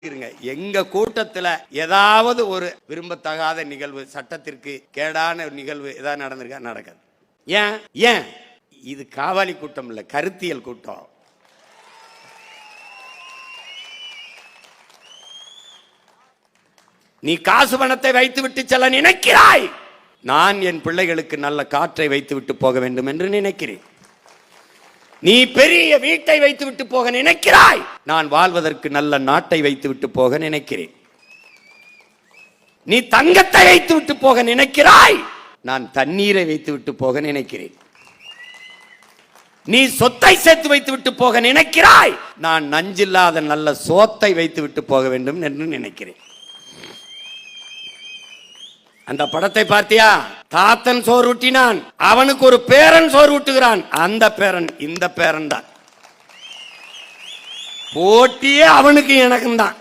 எங்க கூட்டத்துல ஏதாவது ஒரு விரும்பத்தகாத நிகழ்வு, சட்டத்திற்கு கேடான நிகழ்வு ஏதாவது நடந்திருக்கா? நடக்காது. ஏன்? ஏன்? இது காவாலி கூட்டம் இல்ல, கருத்தியல் கூட்டம். நீ காசு பணத்தை வைத்து விட்டு செல்ல நினைக்கிறாய், நான் என் பிள்ளைகளுக்கு நல்ல காற்றை வைத்து விட்டு போக வேண்டும் என்று நினைக்கிறேன். நீ பெரிய வீட்டை வைத்து விட்டு போக நினைக்கிறாய், நான் வாழ்வதற்கு நல்ல நாட்டை வைத்து விட்டு போக நினைக்கிறேன். நீ தங்கத்தை வைத்து விட்டு போக நினைக்கிறாய், நான் தண்ணீரை வைத்து விட்டு போக நினைக்கிறேன். நீ சொத்தை சேர்த்து வைத்து விட்டு போக நினைக்கிறாய், நான் நஞ்சில்லாத நல்ல சோத்தை வைத்து விட்டு போக வேண்டும் என்று நினைக்கிறேன். அந்த படத்தை பார்த்தியா? தாத்தன் சோறு ஊட்டினான், அவனுக்கு ஒரு பேரன் சோறு ஊட்டுகிறான். அந்த பேரன் இந்த பேரன் தான். போட்டியே அவனுக்கு எனக்கும் தான்.